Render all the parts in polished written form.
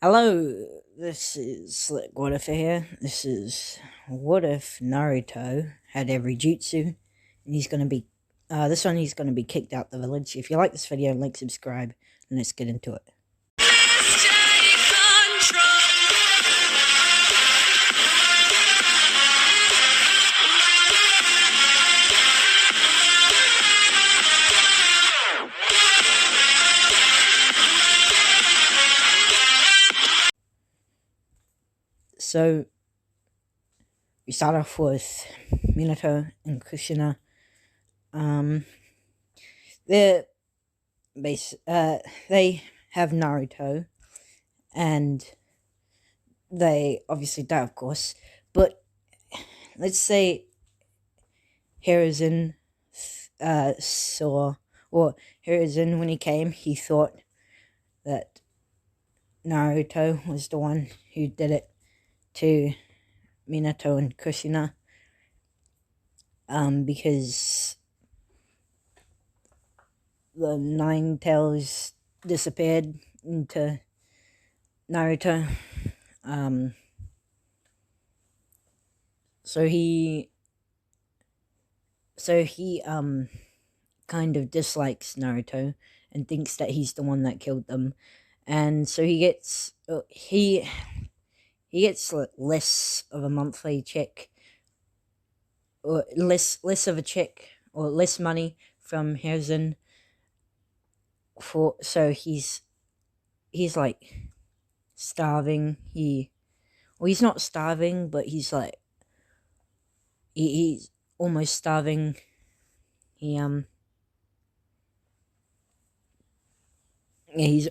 Hello, this is Slick What If here. This is what if Naruto had every jutsu and he's gonna be he's gonna be kicked out the village. If you like this video, like, subscribe, and let's get into it. So we start off with Minato and Kushina. They're they have Naruto, and they obviously die, of course. But let's say Hiruzen Hiruzen, when he came, he thought that Naruto was the one who did it to Minato and Kushina, because the Nine Tails disappeared into Naruto. So he kind of dislikes Naruto and thinks that he's the one that killed them, and so he gets less of a monthly check, or less of a check, or less money from Hiruzen. So he's like starving. He's not starving, but he's like he's almost starving. He's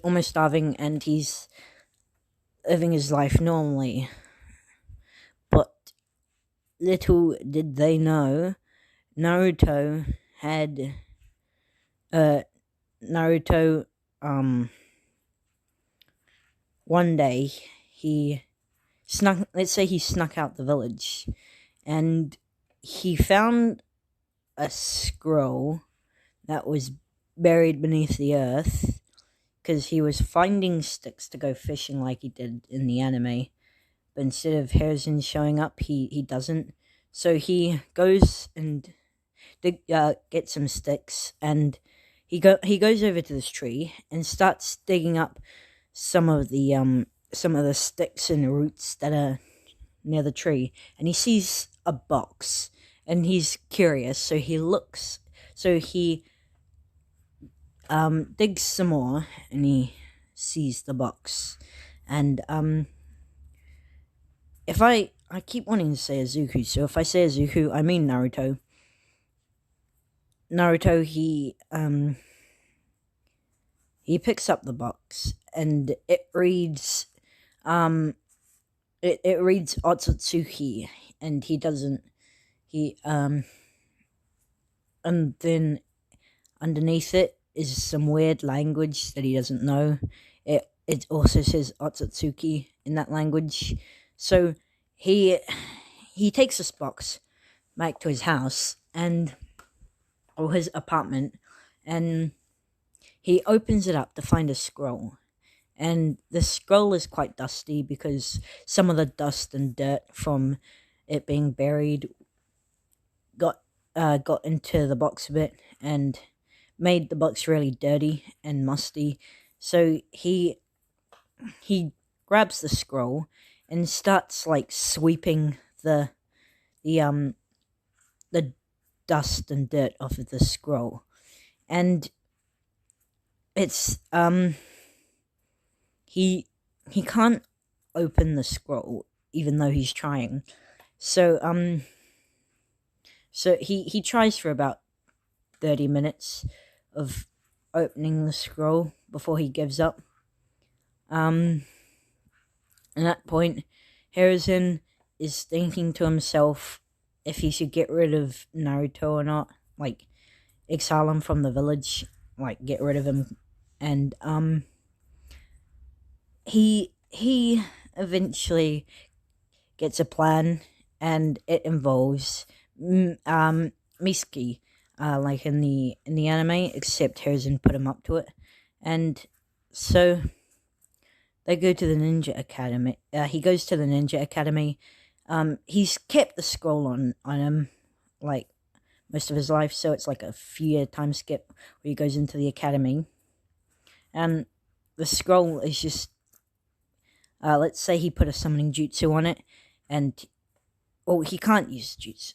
almost starving, and he's living his life normally. But little did they know, Naruto had one day he snuck out the village, and he found a scroll that was buried beneath the earth, because he was finding sticks to go fishing like he did in the anime. But instead of Hiruzen showing up, he doesn't. So he goes and gets some sticks, and he goes over to this tree and starts digging up some of the sticks and roots that are near the tree, and he sees a box, and he's curious, so he digs some more, and he sees the box. And if I keep wanting to say Izuku, so if I say Izuku, I mean Naruto. He picks up the box, and it reads it reads Otsutsuki, and and then underneath it is some weird language that he doesn't know. It also says Otsutsuki in that language. So he takes this box back to his house, or his apartment, and he opens it up to find a scroll. And the scroll is quite dusty, because some of the dust and dirt from it being buried got into the box a bit and made the box really dirty and musty. So he grabs the scroll and starts like sweeping the dust and dirt off of the scroll, and it's he can't open the scroll even though he's trying. So he tries for about 30 minutes of opening the scroll before he gives up. At that point, Hiruzen is thinking to himself if he should get rid of Naruto or not, like exile him from the village, like get rid of him. And he eventually gets a plan, and it involves Misuke, like in the anime, except Hiruzen put him up to it. And so they go to the ninja academy. He goes to the ninja academy. He's kept the scroll on him, like most of his life, so it's like a few-year time skip where he goes into the academy, and the scroll is just, let's say he put a summoning jutsu on it, and he can't use jutsu.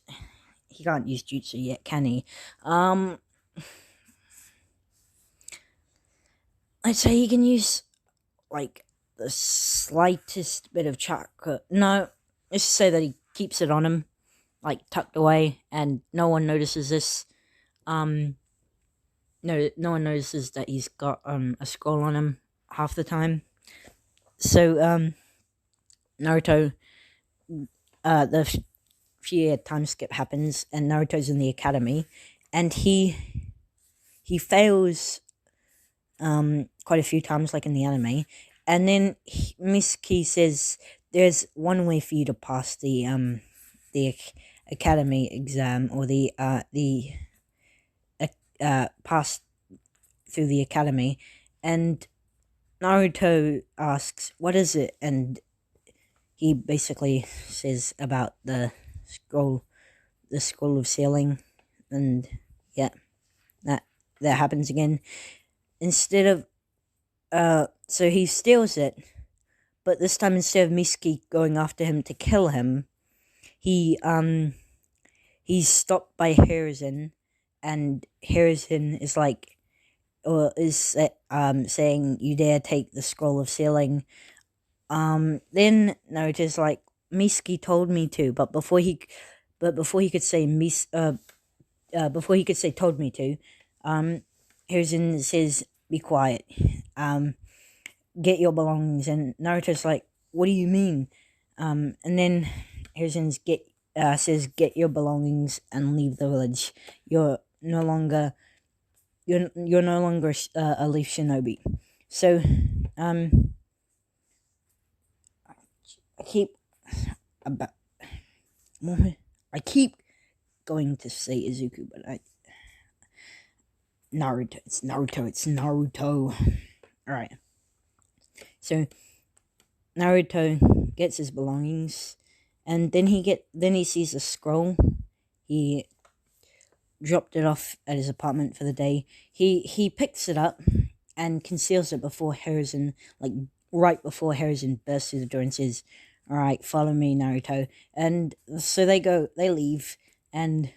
He can't use jutsu yet, can he? Let's say he can use like the slightest bit of chakra. No, let's say that he keeps it on him, like tucked away, and no one notices this. No one notices that he's got a scroll on him half the time. So Naruto, the few-year time skip happens, and Naruto's in the academy, and he fails quite a few times, like in the anime, and then Mitsuki says there's one way for you to pass the academy exam, or the pass through the academy, and Naruto asks, what is it? And he basically says about the scroll of sealing, and yeah, that happens again. Instead of, so he steals it, but this time instead of Mitsuki going after him to kill him, he's stopped by Hiruzen, and Hiruzen is like, saying, you dare take the scroll of sealing. Then Naruto's like, Mitsuki told me to, but before he could say told me to, Hiruzen says, be quiet, get your belongings, and Naruto's like, what do you mean? And then Hiruzen says, get your belongings and leave the village. You're no longer a leaf shinobi. So, I keep going to say Izuku, but it's Naruto. Alright. So Naruto gets his belongings, and then he sees a scroll. He dropped it off at his apartment for the day. He picks it up and conceals it before Hiruzen, like right before Hiruzen bursts through the door and says, alright, follow me, Naruto. And so they leave, and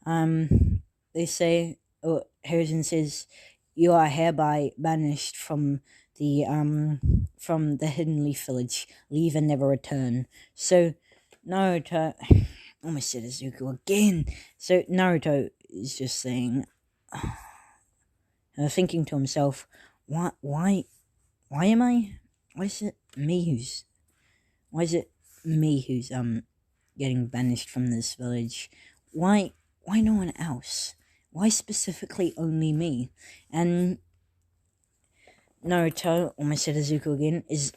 they say, Hiruzen says, you are hereby banished from the Hidden Leaf Village. Leave and never return. So Naruto, almost said Izuku again. So Naruto is just saying, thinking to himself, why is it me who's getting banished from this village? Why no one else? Why specifically only me? And Naruto, almost said Izuku again, is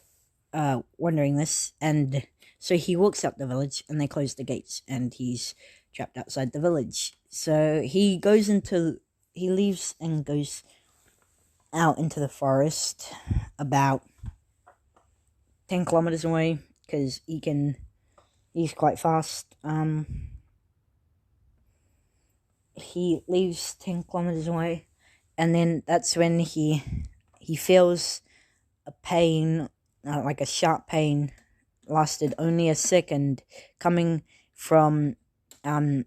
wondering this, and so he walks up the village, and they close the gates, and he's trapped outside the village. So he leaves and goes out into the forest, about 10 kilometers away, because he's quite fast. He leaves 10 kilometers away, and then that's when he feels a pain, like a sharp pain, lasted only a second, coming from the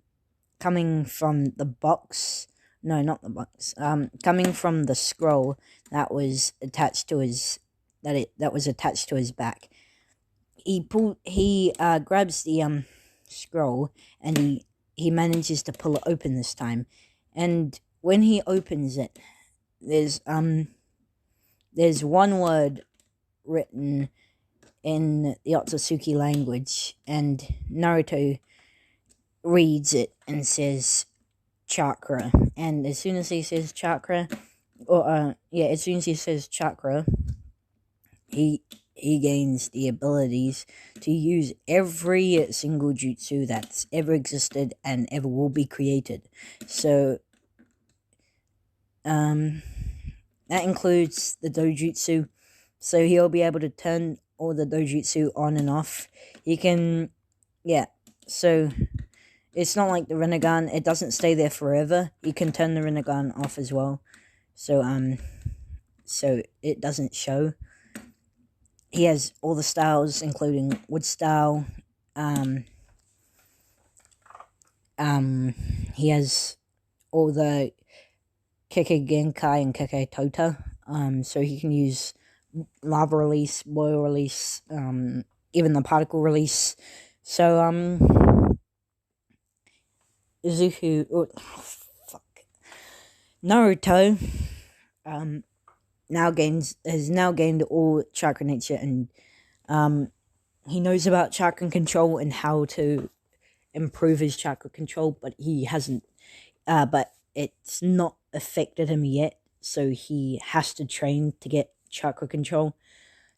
box. No, not the box. Coming from the scroll that was attached to his back. He grabs the scroll, and he manages to pull it open this time. And when he opens it, there's one word written in the Otsutsuki language, and Naruto reads it and says chakra. And as soon as he says chakra, he gains the abilities to use every single jutsu that's ever existed and ever will be created. So that includes the dojutsu, so he'll be able to turn all the dojutsu on and off. He can, yeah. So it's not like the Rinnegan; it doesn't stay there forever. You can turn the Rinnegan off as well. So it doesn't show. He has all the styles, including wood style. He has all the Keke Genkai and Keke Tota. So he can use lava release, boil release, even the particle release. So Izuku, Naruto, has now gained all chakra nature, and he knows about chakra control and how to improve his chakra control, but he hasn't. But it's not affected him yet, so he has to train to get chakra control.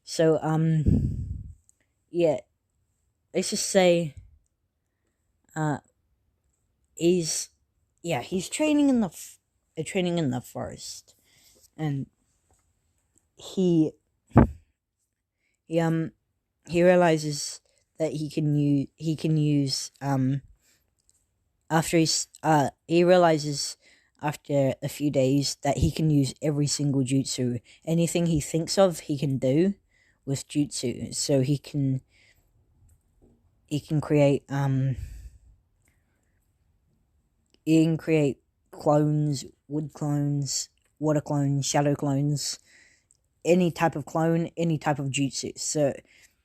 So yeah, let's just say he's training in the forest, and he realizes that he can use after he realizes after a few days that he can use every single jutsu. Anything he thinks of, he can do with jutsu. So he can create clones, wood clones, water clones, shadow clones, any type of clone, any type of jutsu. So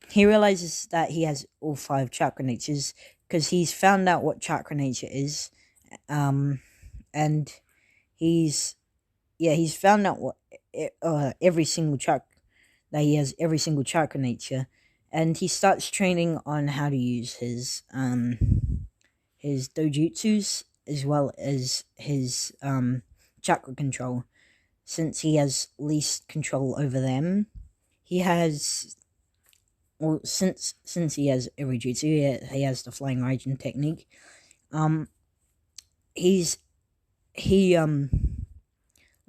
he realizes that he has all 5 chakra natures because he's found out what chakra nature is, and he's found out what every single chakra that he has, every single chakra nature, and he starts training on how to use his dojutsus as well as his chakra control. Since he has least control over them, he has, well, since he has every jutsu, he has the flying Raijin technique.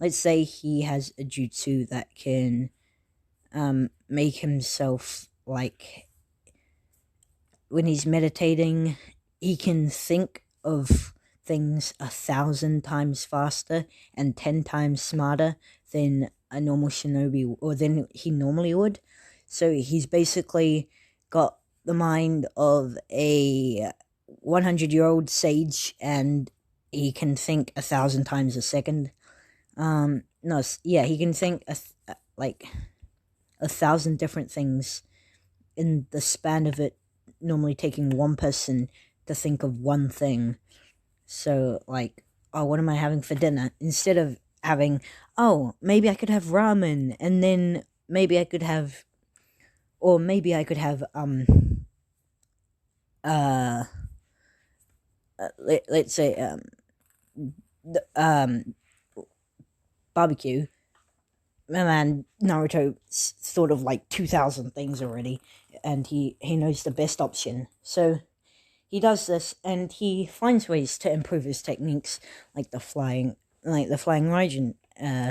Let's say he has a jutsu that can make himself, like, when he's meditating, he can think of things 1,000 times faster and 10 times smarter than a normal shinobi, or than he normally would. So he's basically got the mind of a 100-year-old sage, and he can think 1,000 times a second. He can think like 1,000 different things in the span of it normally taking one person to think of one thing. So, like, oh, what am I having for dinner? Instead of having, oh, maybe I could have ramen, and then maybe I could have, let's say, barbecue. My man Naruto thought of like 2,000 things already, and he knows the best option. So he does this, and he finds ways to improve his techniques, like the flying Raijin,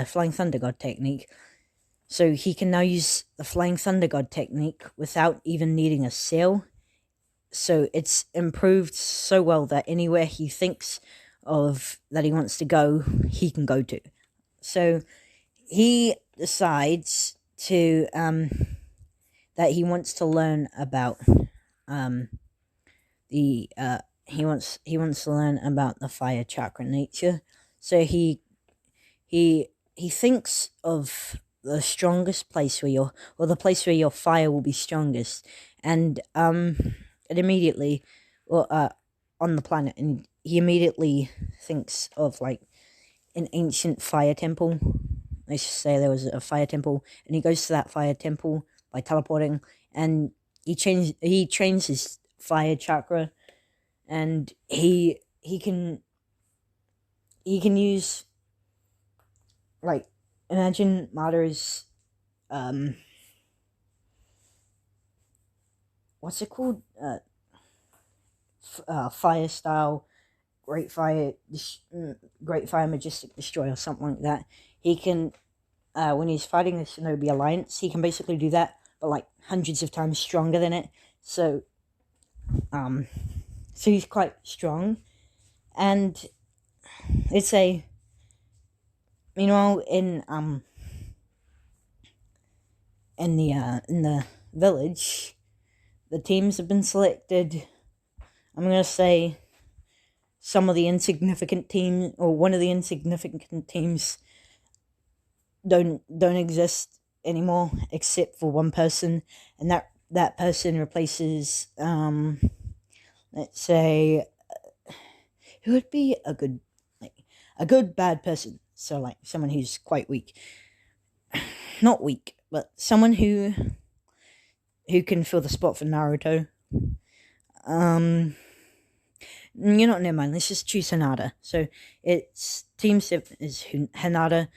flying Thunder God technique. So he can now use the flying Thunder God technique without even needing a sail. So it's improved so well that anywhere he thinks of that he wants to go, he can go to. So he decides to that he wants to learn about he wants to learn about the fire chakra nature. So he thinks of the strongest place where the place where your fire will be strongest, and it immediately, on the planet, and he immediately thinks of like an ancient fire temple. Let's just say there was a fire temple, and he goes to that fire temple by teleporting, and he trains his fire chakra, and he can use, like, imagine Madara's what's it called, fire style, great fire majestic destroyer, something like that. He can when he's fighting the Shinobi Alliance, he can basically do that, but like hundreds of times stronger than it. So he's quite strong, and it's a meanwhile in the village, the teams have been selected. I'm gonna say some of the insignificant teams, or one of the insignificant teams, don't exist anymore, except for one person, and that person replaces let's say, who would be a good bad person. So like someone who's quite weak, not weak, but someone who can fill the spot for Naruto. Never mind. Let's just choose Hinata. So it's Team 7 is Hinata,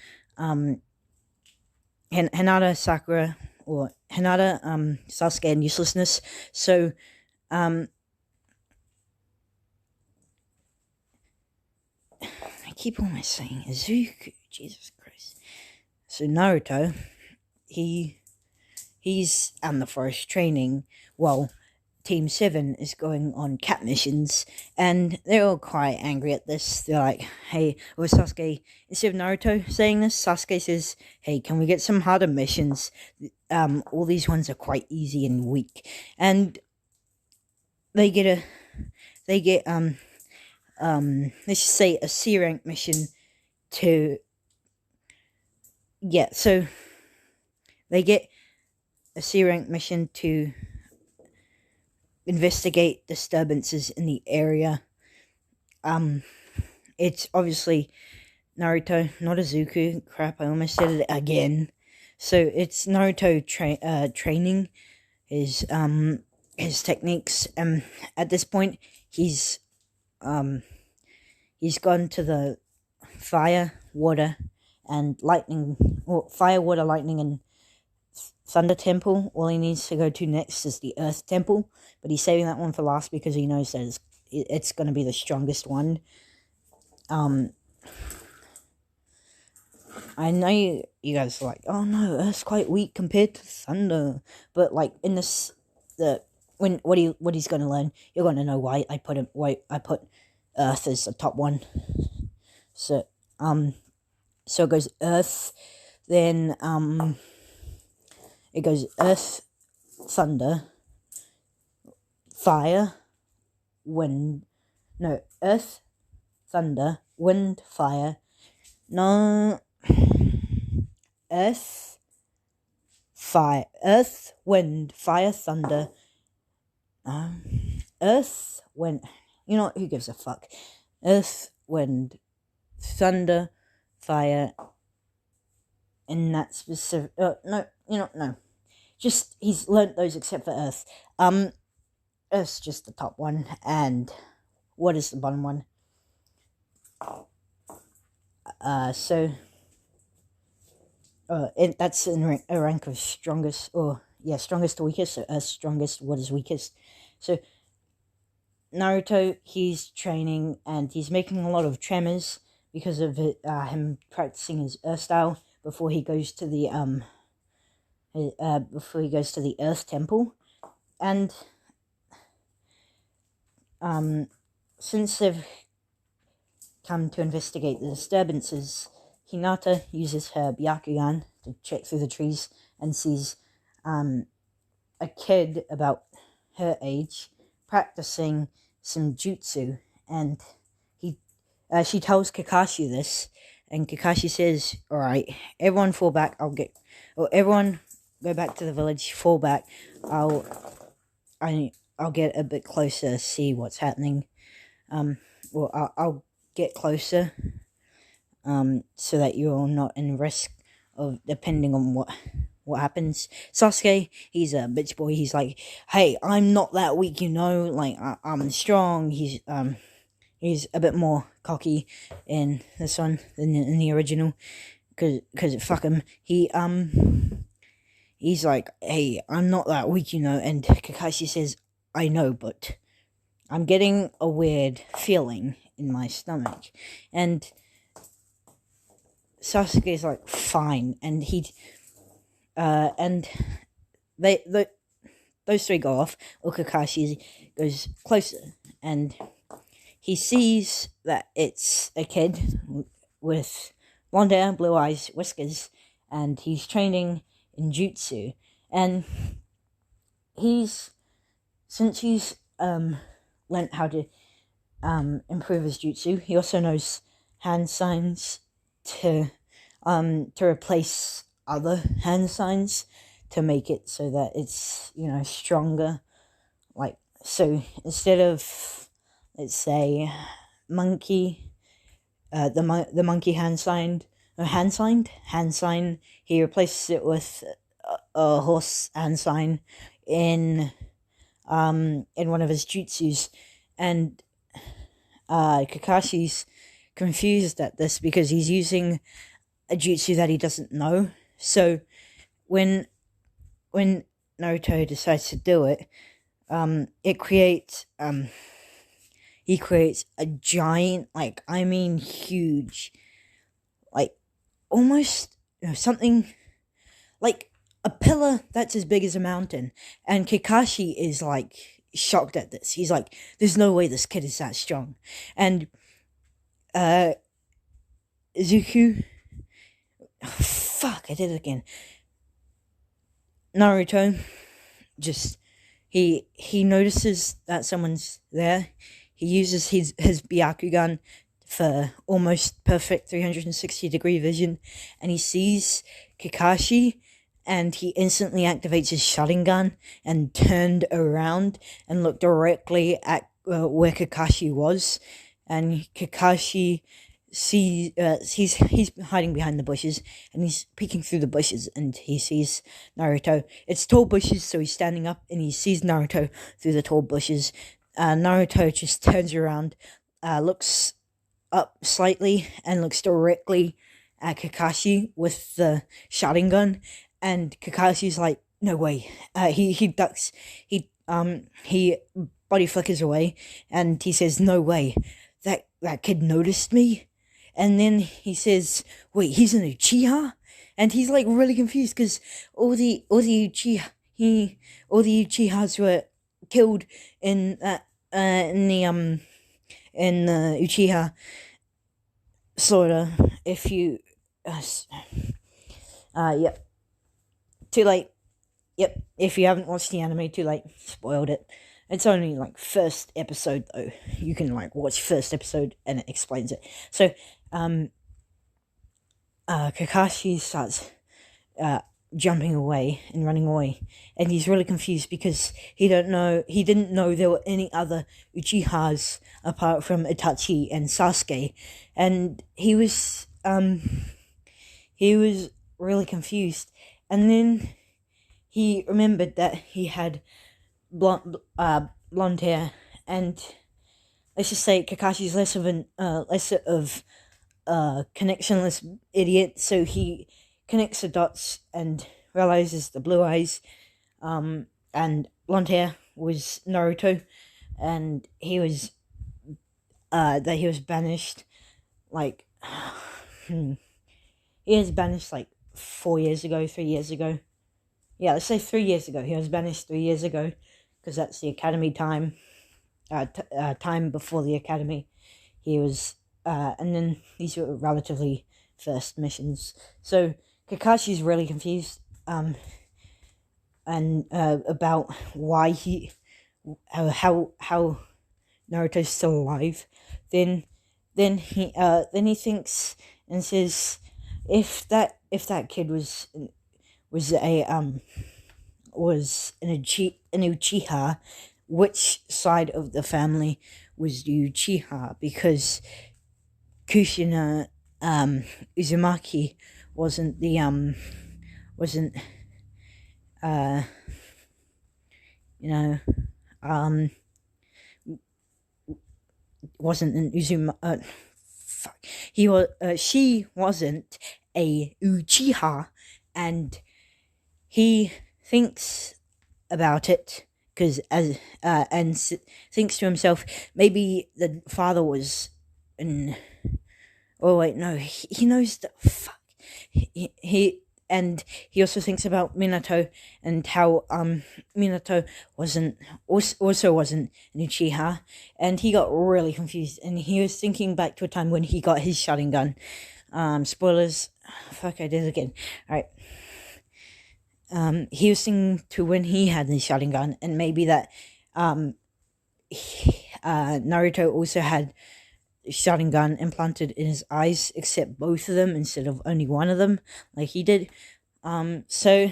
Hinata, Sakura, or Hinata, Sasuke, and Uselessness. So, I keep on saying Izuku. Jesus Christ. So Naruto, he's on the forest training. Well, Team 7 is going on cat missions, and they're all quite angry at this. They're like, hey, or Sasuke, instead of Naruto saying this, Sasuke says, hey, can we get some harder missions? All these ones are quite easy and weak. And they get let's just say a C rank mission to, so they get a C rank mission to investigate disturbances in the area. It's obviously Naruto, not Izuku. Crap, I almost said it again. So it's Naruto training his techniques. At this point, he's gone to the fire, water, and lightning, or fire, water, lightning, and Thunder Temple. All he needs to go to next is the Earth Temple, but he's saving that one for last because he knows that it's going to be the strongest one. I know you guys are like, oh no, Earth's quite weak compared to Thunder, but like in this, what he's going to learn, you're going to know why I put Earth as the top one. So it goes Earth, then it goes Earth, Thunder, Fire, Wind. No, Earth, Thunder, Wind, Fire. No, Earth, Fire. Earth, Wind, Fire, Thunder. Earth, Wind. You know what? Who gives a fuck? Earth, Wind, Thunder, Fire. In that specific. No. Just, he's learnt those except for Earth. Earth's just the top one, and what is the bottom one? That's in a rank of strongest, strongest to weakest, so Earth's strongest, what is weakest. So, Naruto, he's training, and he's making a lot of tremors because of him practicing his Earth style before he goes to the, Earth Temple. And since they've come to investigate the disturbances, Hinata uses her Byakugan to check through the trees and sees a kid about her age practicing some jutsu, and she tells Kakashi this, and Kakashi says, alright, everyone fall back, everyone go back to the village, fall back, I'll get a bit closer, see what's happening. I'll get closer, so that you're not in risk of, depending on what happens. Sasuke, he's a bitch boy. He's like, hey, I'm not that weak, like, I'm strong. He's a bit more cocky in this one than in the original, cause fuck him. He's like, hey, I'm not that weak, and Kakashi says, I know, but I'm getting a weird feeling in my stomach. And Sasuke's like fine, and and they those three go off. Kakashi goes closer, and he sees that it's a kid with blonde hair, blue eyes, whiskers, and he's training in jutsu. And since he's learned how to improve his jutsu, he also knows hand signs to replace other hand signs to make it so that it's stronger. Like, so instead of, let's say, monkey, the monkey hand sign, he replaces it with a horse hand sign in one of his jutsus. And Kakashi's confused at this because he's using a jutsu that he doesn't know. So when Naruto decides to do it, he creates a giant, like, I mean huge, like, almost something like a pillar that's as big as a mountain. And Kakashi is like shocked at this. He's like, there's no way this kid is that strong. And Zuku, fuck, I did it again. Naruto just he notices that someone's there. He uses his Byakugan for almost perfect 360-degree vision, and he sees Kakashi, and he instantly activates his Sharingan and turned around and looked directly at where Kakashi was. And Kakashi sees he's hiding behind the bushes, and he's peeking through the bushes, and he sees Naruto. It's tall bushes, so he's standing up, and he sees Naruto through the tall bushes. Naruto just turns around, looks up slightly, and looks directly at Kakashi with the Sharingan. And Kakashi's like, no way. He ducks. He body flickers away, and he says, no way. That kid noticed me. And then he says, wait, he's an Uchiha? And he's like really confused because all the Uchihas were killed in the Uchiha slaughter. If you yep. Too late. Yep, if you haven't watched the anime, too late. Spoiled it. It's only like first episode though. You can like watch first episode and it explains it. So Kakashi starts jumping away and running away, and he's really confused because he didn't know there were any other Uchihas apart from Itachi and Sasuke, and he was really confused. And then he remembered that he had blonde hair, and let's just say Kakashi's less of a connectionless idiot, so he connects the dots and realizes the blue eyes and blonde hair was Naruto, and he was banished like he was banished like 3 years ago. Yeah, let's say 3 years ago. He was banished 3 years ago because that's the academy time. Time before the academy, he was, and then these were relatively first missions. So Kakashi's really confused, and about why how Naruto's still alive. Then he thinks and says, if that kid was an Uchiha, which side of the family was the Uchiha? Because Kushina Uzumaki wasn't wasn't an Uzuma. She wasn't a Uchiha, and he thinks about it because thinks to himself, maybe the father was Oh wait, no, he knows the fuck. And he also thinks about Minato and how Minato also wasn't an Uchiha, and he got really confused. And he was thinking back to a time when he got his Sharingan. Spoilers. Fuck, I did it again. All right. He was thinking to when he had his Sharingan, and maybe that Naruto also had Sharingan implanted in his eyes, except both of them instead of only one of them, like he did. So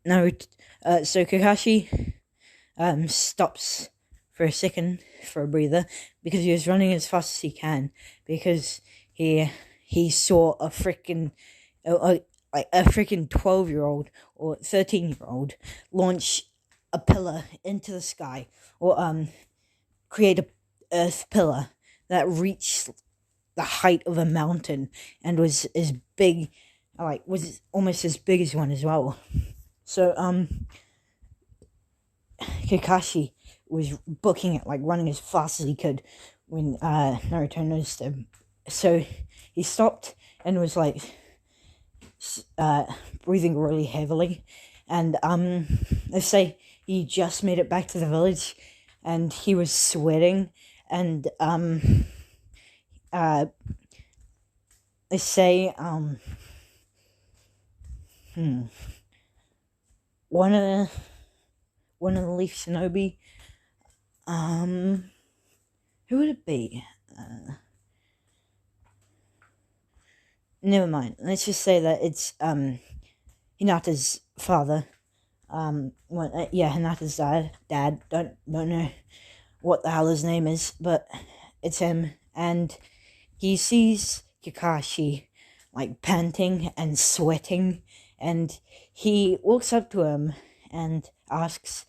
Naruto, so Kakashi, stops for a second for a breather because he was running as fast as he can because he saw a freaking like a freaking 12-year-old or 13-year-old launch a pillar into the sky or create a earth pillar that reached the height of a mountain and was as big, like was almost as big as one as well. So Kakashi was booking it, like running as fast as he could when Naruto noticed him. So he stopped and was like breathing really heavily, and let's say he just made it back to the village and he was sweating, and let's say one of the Leaf Shinobi, who would it be? Never mind. Let's just say that it's Hinata's father. Hinata's dad. Don't know what the hell his name is, but it's him, and he sees Kakashi like panting and sweating, and he walks up to him and asks,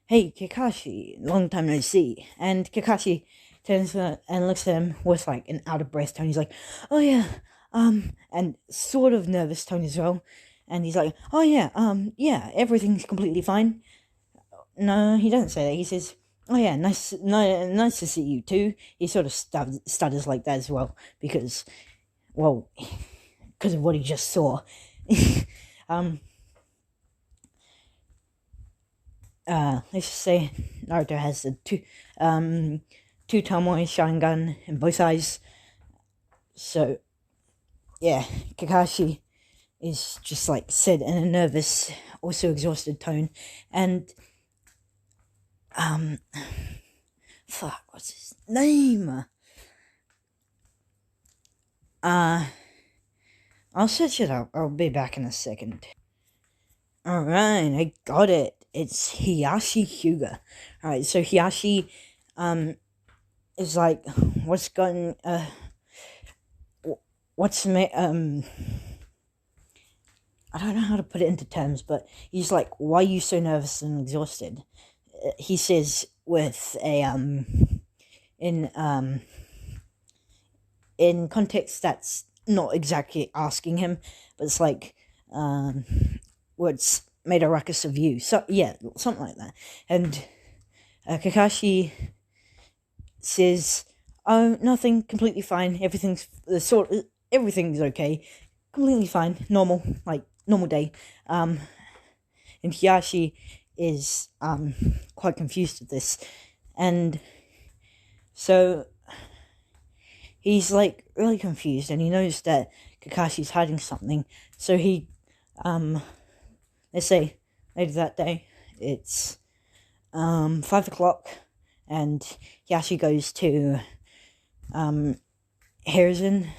"Hey, Kakashi, long time no see." And Kakashi turns and looks at him with like an out of breath tone. He's like, "Oh yeah, and sort of nervous tone as well." And he's like, "Oh yeah, everything's completely fine." No, he doesn't say that. He says, "Oh yeah, nice to see you too." He sort of stutters like that as well because of what he just saw. Let's just say Naruto has the two Tomoe Sharingan in both eyes. So yeah, Kakashi is just like said in a nervous, also exhausted tone, and fuck, what's his name? I'll search it up. I'll be back in a second. Alright, I got it. It's Hiyashi Hyuga. Alright, so Hiyashi, is like, what's going, I don't know how to put it into terms, but he's like, "Why are you so nervous and exhausted?" He says with a, in context that's not exactly asking him, but it's like, what's made a ruckus of you? So, yeah, something like that. And Kakashi says, "Oh, nothing, completely fine, everything's okay, completely fine, normal day." And Hiyashi is quite confused at this, and so he's like really confused, and he knows that Kakashi's hiding something. So he, let's say later that day, it's 5 o'clock, and Hiyashi goes to Hiruzen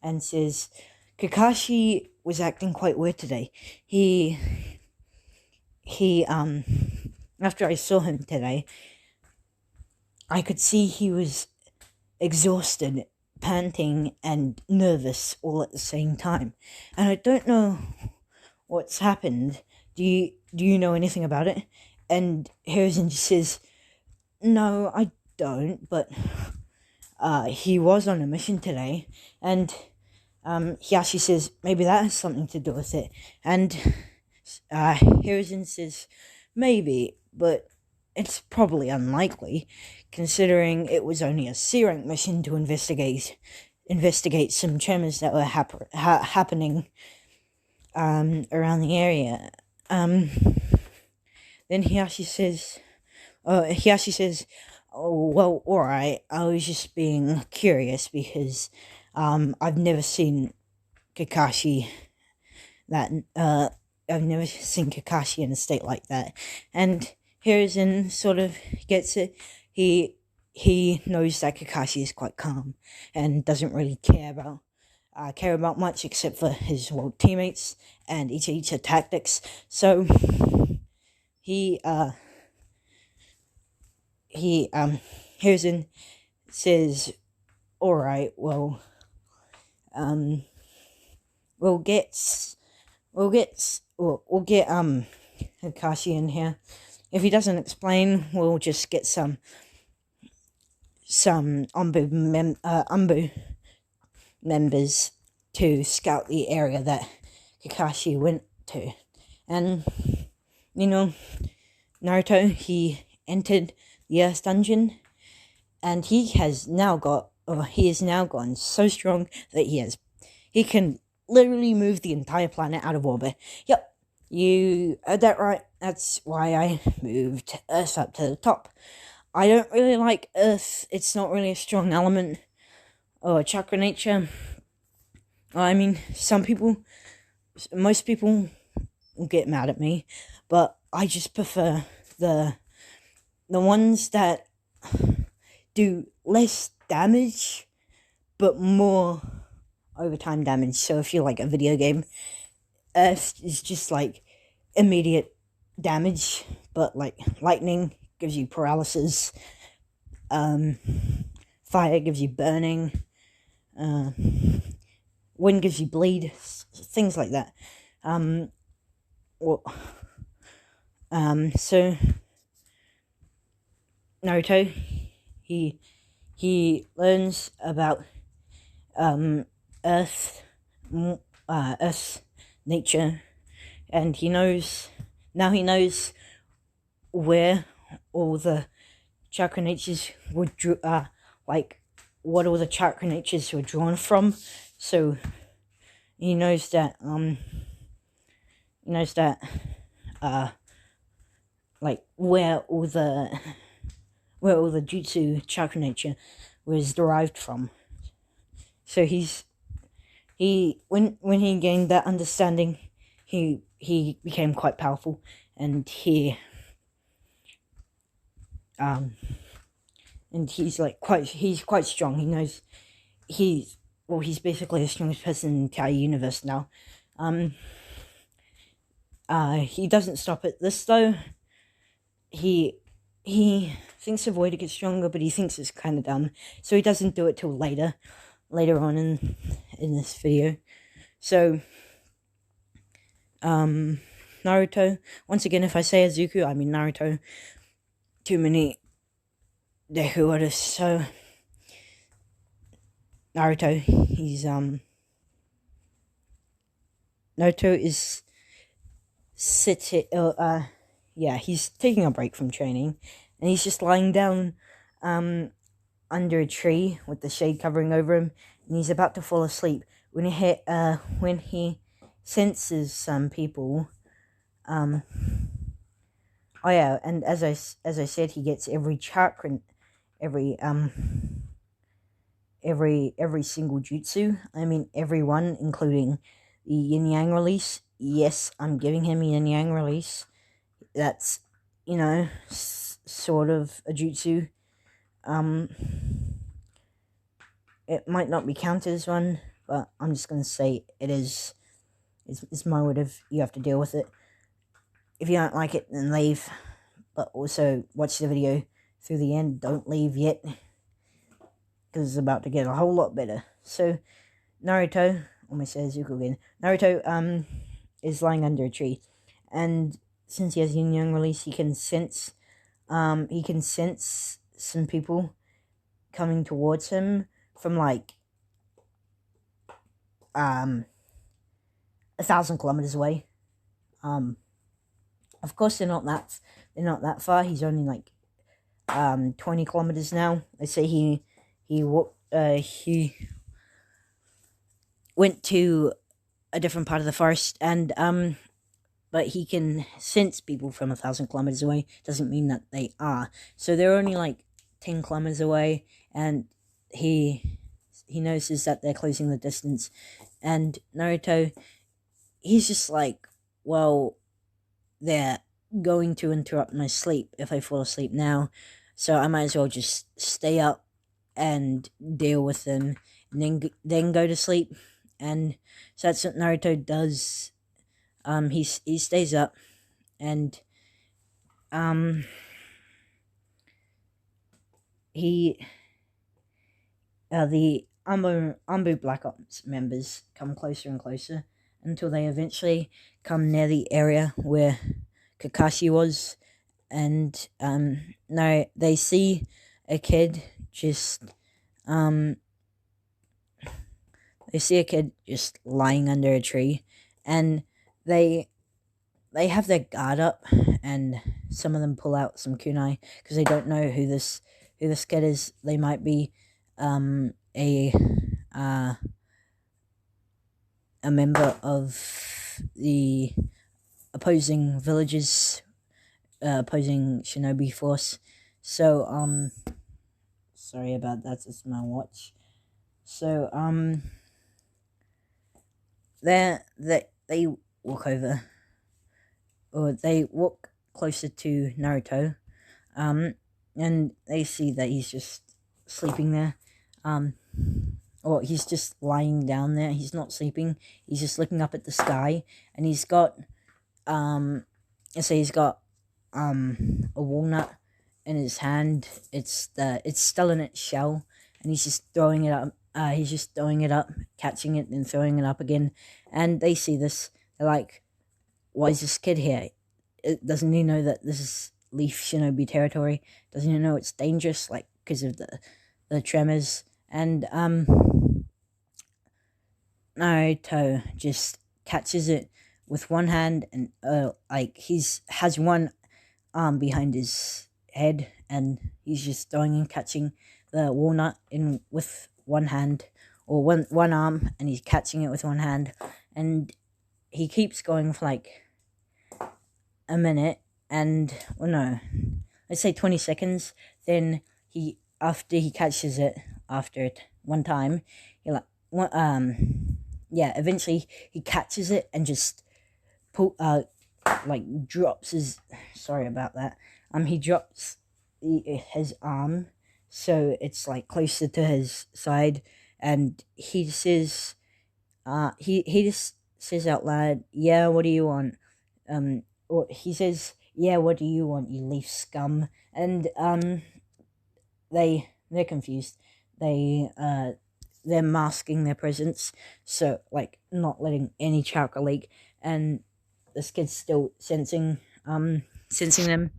and says, "Kakashi was acting quite weird today. He after I saw him today, I could see he was exhausted, panting, and nervous all at the same time. And I don't know what's happened. Do you know anything about it?" And Hiruzen just says, "No, I don't, but he was on a mission today." And Hiyashi says, "Maybe that has something to do with it." And Hiruzen says, "Maybe, but it's probably unlikely, considering it was only a C-rank mission to investigate some tremors that were happening around the area. Then Hiyashi says, "Oh well, all right. I was just being curious because I've never seen Kakashi I've never seen Kakashi in a state like that." And Hiruzen sort of gets it. He knows that Kakashi is quite calm and doesn't really care about much except for his teammates and each tactics. So Hiruzen says, "All right, well, we'll get Kakashi in here. If he doesn't explain, we'll just get some Umbu members to scout the area that Kakashi went to." And Naruto, he entered the Earth Dungeon, and he is now gotten so strong that he can literally move the entire planet out of orbit. Yep, you heard that right. That's why I moved Earth up to the top. I don't really like Earth. It's not really a strong element or chakra nature. I mean, most people will get mad at me, but I just prefer the ones that do less damage but more overtime damage. So if you're like a video game, Earth is just like immediate damage, but like lightning gives you paralysis, fire gives you burning, wind gives you bleed, things like that. So Naruto, he learns about Earth's nature, and he knows where all the chakra natures were what all the chakra natures were drawn from. So he knows that where all the jutsu chakra nature was derived from. So when he gained that understanding, he became quite powerful, and he's quite strong. He knows he's basically the strongest person in the entire universe now. He doesn't stop at this though. He thinks a way to get stronger, but he thinks it's kind of dumb, so he doesn't do it till later on in this video. So Naruto, once again, if I say Izuku, I mean Naruto. Too many Deku artists. So Naruto, Naruto is he's taking a break from training, and he's just lying down under a tree with the shade covering over him, and he's about to fall asleep when he senses some people. And as I said, he gets every chakra, every single jutsu. I mean, every one, including the Yin Yang release. Yes, I'm giving him Yin Yang release. That's, sort of a jutsu. It might not be counted as one, but I'm just going to say it is. It's my word of you have to deal with it. If you don't like it, then leave. But also, watch the video through the end. Don't leave yet, because it's about to get a whole lot better. So, Naruto, almost says Zuko again. Naruto, is lying under a tree, and since he has Yin Yang release, he can sense some people coming towards him from 1,000 kilometers away. Of course, they're not that far. He's only like 20 kilometers now. They say he went to a different part of the forest, and but he can sense people from 1,000 kilometers away. Doesn't mean that they are. So they're only like 10 kilometers away, and he notices that they're closing the distance. And Naruto, he's just like, well, they're going to interrupt my sleep if I fall asleep now, so I might as well just stay up and deal with them, and then go to sleep. And so that's what Naruto does. He stays up, and he the Umbu Black Ops members come closer and closer until they eventually come near the area where Kakashi was, and no, they see a kid just lying under a tree, and they have their guard up, and some of them pull out some kunai because they don't know who this kid is. They might be a member of the opposing villages, opposing shinobi force. So sorry about that. It's my watch. So they walk over, or they walk closer to Naruto, and they see that he's just sleeping there, or he's just lying down there. He's not sleeping. He's just looking up at the sky, and he's got a walnut in his hand. It's still in its shell, and he's just throwing it up. Catching it, and throwing it up again. And they see this. They're like, "Why is this kid here? Doesn't he know that this is Leaf Shinobi territory? Doesn't he know it's dangerous? Like, because of the tremors?" And Naruto just catches it with one hand, and has one arm behind his head, and he's just throwing and catching the walnut in with one hand, or one arm, and he's catching it with one hand, and he keeps going for like a minute, and let's say 20 seconds. Then after he catches it one time, eventually he catches it and just drops his. Sorry about that. He drops his arm, so it's like closer to his side, and he says, he just says out loud, "Yeah, what do you want?" Or he says, "Yeah, what do you want, you leaf scum?" And they're confused. They're masking their presence, so like not letting any chakra leak, and this kid's still sensing them.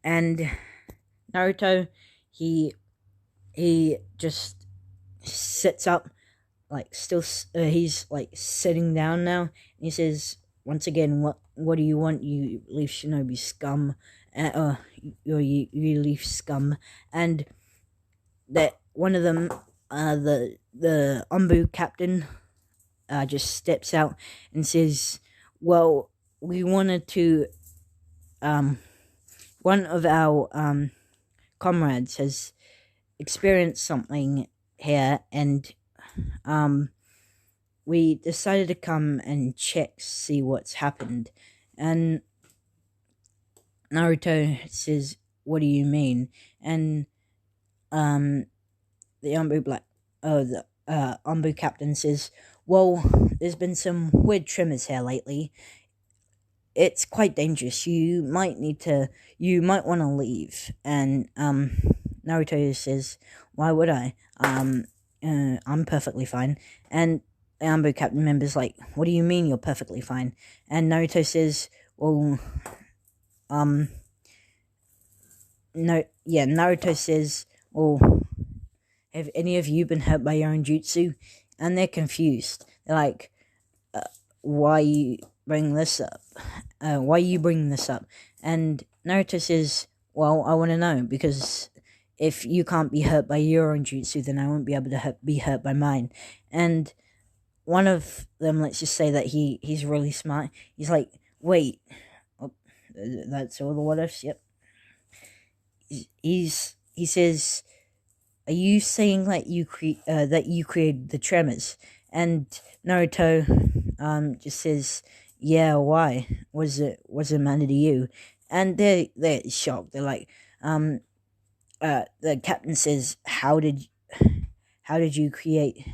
And Naruto, he just sits up, like still. He's like sitting down now, and he says once again, "What do you want, you leaf shinobi scum? You leaf scum." And that one of them, the Umbu captain, just steps out and says, "Well, we wanted to. One of our comrades has experienced something here, and we decided to come and see what's happened." And Naruto says, "What do you mean?" And the Umbu captain says, "Well, there's been some weird tremors here lately. It's quite dangerous. You might want to leave." And Naruto says, "Why would I? I'm perfectly fine." And the Umbu captain member's like, "What do you mean you're perfectly fine?" And Naruto says, "Well, Naruto says, "Well, have any of you been hurt by your own jutsu?" And they're confused. They're like, "Why bring this up? Why are you bringing this up?" And Naruto says, "Well, I want to know because if you can't be hurt by your own jutsu, then I won't be able to be hurt by mine." And one of them, let's just say that he's really smart. He's like, "Wait, oh, that's all the what ifs." Yep. He says, "Are you saying that that you created the tremors?" And Naruto just says, "Yeah, why? Was it matter to you?" And they're shocked. They're like, the captain says, how did you create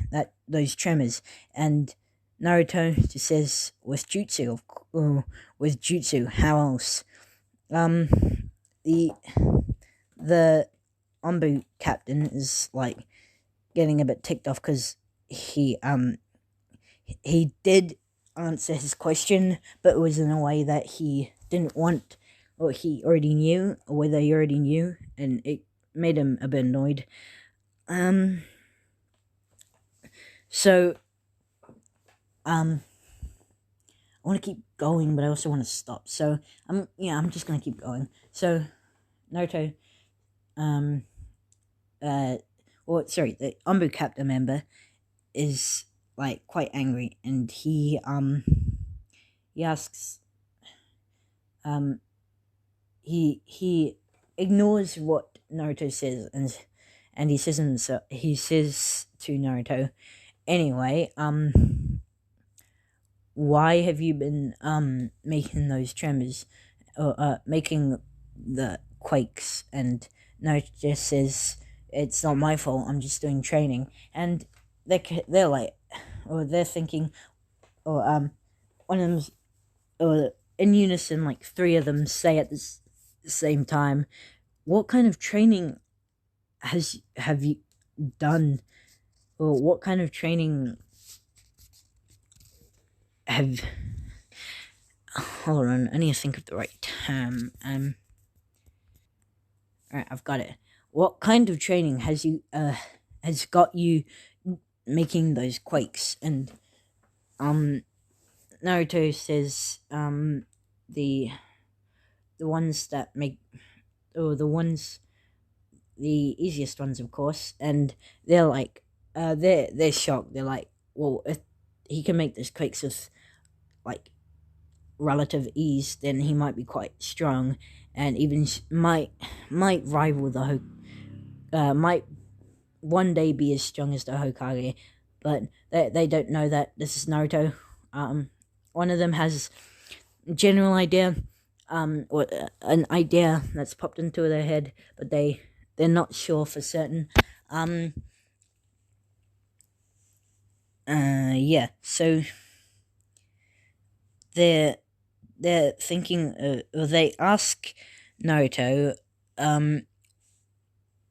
those tremors?" And Naruto just says, "With jutsu, with jutsu. How else?" Um, the the Ombu captain is like getting a bit ticked off because he did answer his question, but it was in a way that he didn't want, or he already knew, or whether he already knew, and it made him a bit annoyed. So I want to keep going, but I also want to stop. So I'm just gonna keep going. So Naruto, the Ombu captain member is like quite angry, and he asks, he ignores what Naruto says, and he says to Naruto, "Anyway, why have you been making those tremors, or making the quakes?" And Naruto just says, "It's not my fault. I'm just doing training." And they're like, or they're thinking, or one of them's, or in unison, like three of them say at the same time, "What kind of training have you done, or what kind of training have..." Hold on, I need to think of the right term. Alright, I've got it. "What kind of training has got you making those quakes?" And Naruto says, the ones that make, or the easiest ones, of course. And they're like, they're shocked. They're like, "Well, if he can make those quakes with like relative ease, then he might be quite strong, and even might rival the might one day be as strong as the Hokage." But they don't know that this is Naruto. One of them has a general idea, or an idea that's popped into their head, but they're not sure for certain. Yeah. So they're thinking, or they ask Naruto,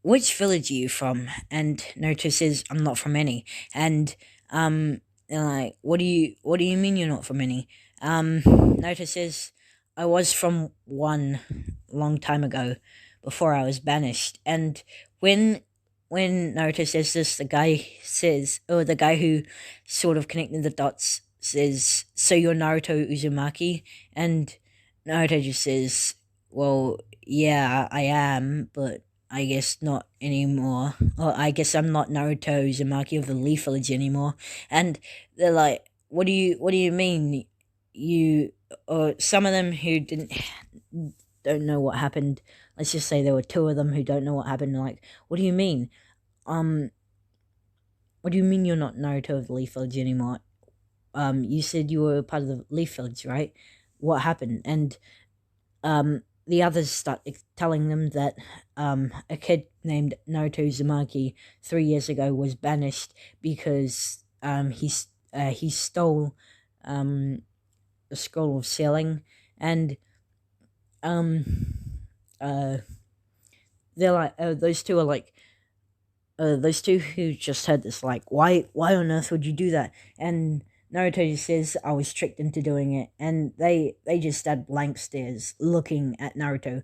"Which village are you from?" And Naruto says, "I'm not from any." And they're like, what do you mean you're not from any?" Naruto says, "I was from one long time ago, before I was banished." And when Naruto says this, the guy says, or the guy who sort of connected the dots says, "So you're Naruto Uzumaki?" And Naruto just says, "Well, yeah, I am, but I guess not anymore. Or I guess I'm not Naruto Uzumaki of the Leaf Village anymore." And they're like, what do you mean? You..." Or some of them who don't know what happened, let's just say there were two of them who don't know what happened, like, "What do you mean? What do you mean you're not Naruto of the Leaf Village anymore? You said you were part of the Leaf Village, right? What happened?" And the others start telling them that a kid named Naruto Uzumaki 3 years ago was banished because he stole the scroll of sealing. And they're like, those two are like, those two who just heard this, like, why on earth would you do that? And Naruto just says, "I was tricked into doing it." And they just had blank stares looking at Naruto,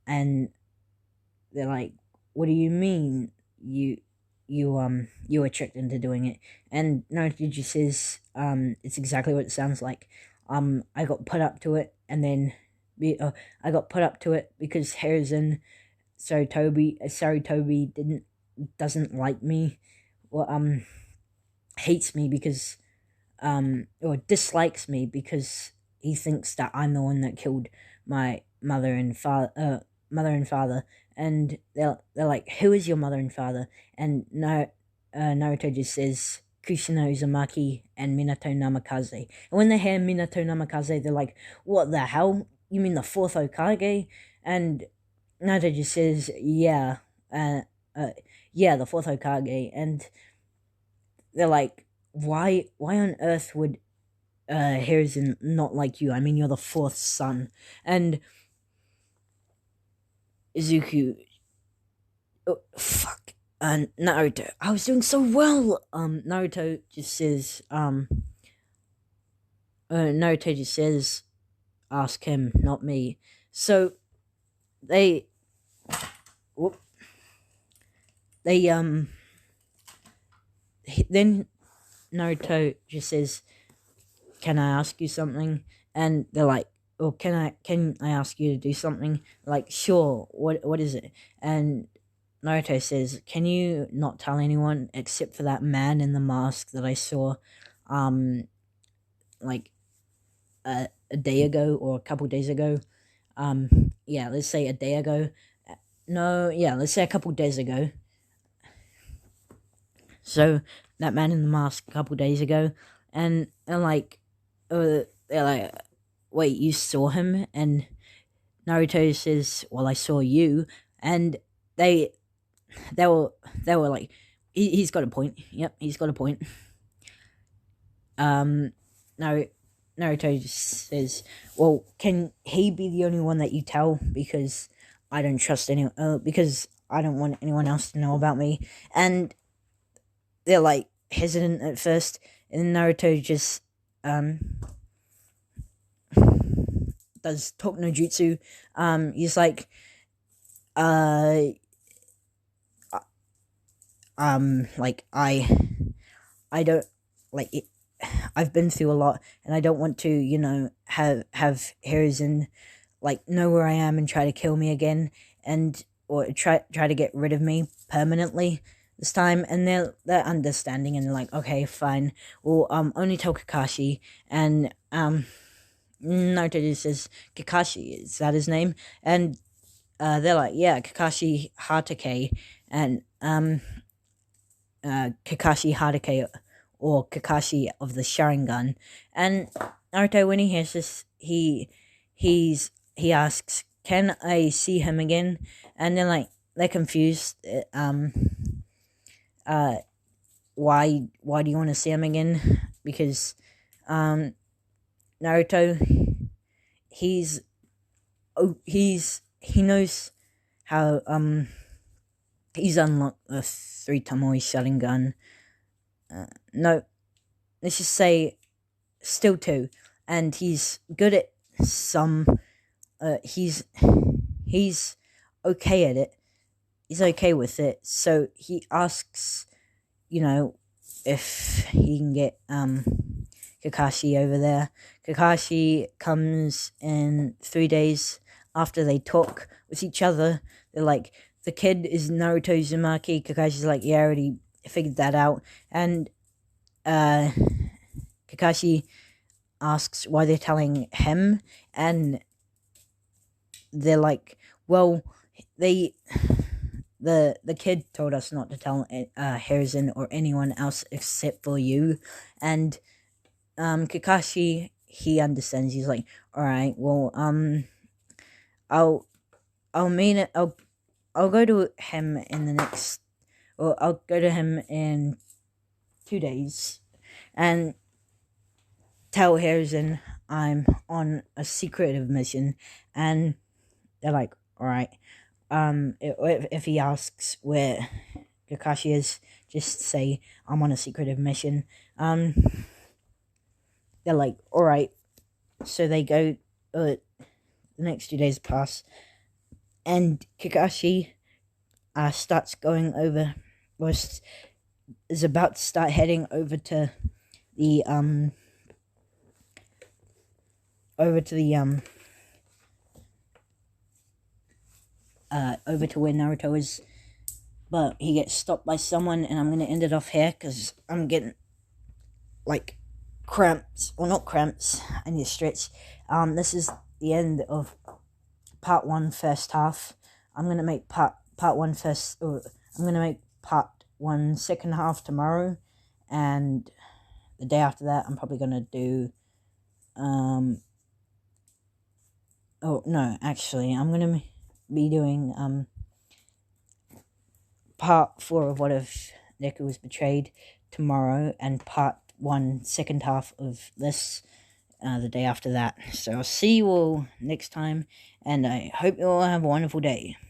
and they're like, "What do you mean you were tricked into doing it?" And Naruto just says, "It's exactly what it sounds like. I got put up to it, and then I got put up to it because Harrison Sarutobi doesn't like me, or hates me because or dislikes me because he thinks that I'm the one that killed my mother and father, and they're like, who is your mother and father? And Naruto just says Kushina Uzumaki and Minato Namikaze. And when they hear Minato Namikaze, they're like, what the hell? You mean the fourth Hokage? And Naruto just says, yeah, yeah, the fourth Hokage. And they're like, why on earth would Hiruzen not like you? I mean, you're the fourth son. And Izuku, oh, fuck, Naruto, I was doing so well. Naruto just says, ask him, not me. So they, whoop, they, then Naruto just says, can I ask you something? And they're like, oh, can I ask you to do something? Like, sure, what is it? And Naruto says, can you not tell anyone except for that man in the mask that I saw, like, a day ago or a couple days ago? Yeah, let's say a day ago. No, yeah, let's say a couple days ago. So, that man in the mask a couple days ago, and they're like, wait, you saw him? And Naruto says, well, I saw you. And they were like, he's got a point. Yep, he's got a point. Naruto just says, well, can he be the only one that you tell? Because I don't trust anyone, because I don't want anyone else to know about me. And they're like hesitant at first, and Naruto just does talk no jutsu. He's like, like I don't like it. I've been through a lot, and I don't want to, have Hiruzen like know where I am and try to kill me again, and or try to get rid of me permanently this time. And they're understanding, and they're like, okay, fine, we'll only tell Kakashi. And Naruto just says, Kakashi, is that his name? And they're like, yeah, Kakashi Hatake. And Kakashi Hatake, or Kakashi of the Sharingan. And Naruto, when he hears this, he asks, can I see him again? And they're confused. Why do you want to see him again? Because Naruto, he knows how he's unlocked the 3 Tomoe Sharingan. No, let's just say still 2, and he's good at some. He's okay at it. He's okay with it. So he asks, if he can get Kakashi over there. Kakashi comes in 3 days after they talk with each other. They're like, the kid is Naruto Uzumaki. Kakashi's like, yeah, I already figured that out. And Kakashi asks why they're telling him, and they're like, well, the kid told us not to tell Hiruzen or anyone else except for you. And Kakashi, he understands. He's like, all right, well, I'll mean it. I'll go to him in the next, or I'll go to him in 2 days, and tell Hiruzen I'm on a secretive mission. And they're like, all right. If he asks where Kakashi is, just say I'm on a secretive mission. They're like, all right. So they go. The next 2 days pass, and Kakashi starts going over. Is about to start heading over to the over to the over to where Naruto is, but he gets stopped by someone, and I'm gonna end it off here because I'm getting like cramps, or not cramps. I need to stretch. This is the end of part 1, first half. I'm gonna make part 1 first, or I'm gonna make part 1 second half tomorrow, and the day after that I'm probably gonna do oh no, actually I'm gonna be doing part 4 of What If Neku Was Betrayed tomorrow, and part 1 second half of this the day after that. So I'll see you all next time, and I hope you all have a wonderful day.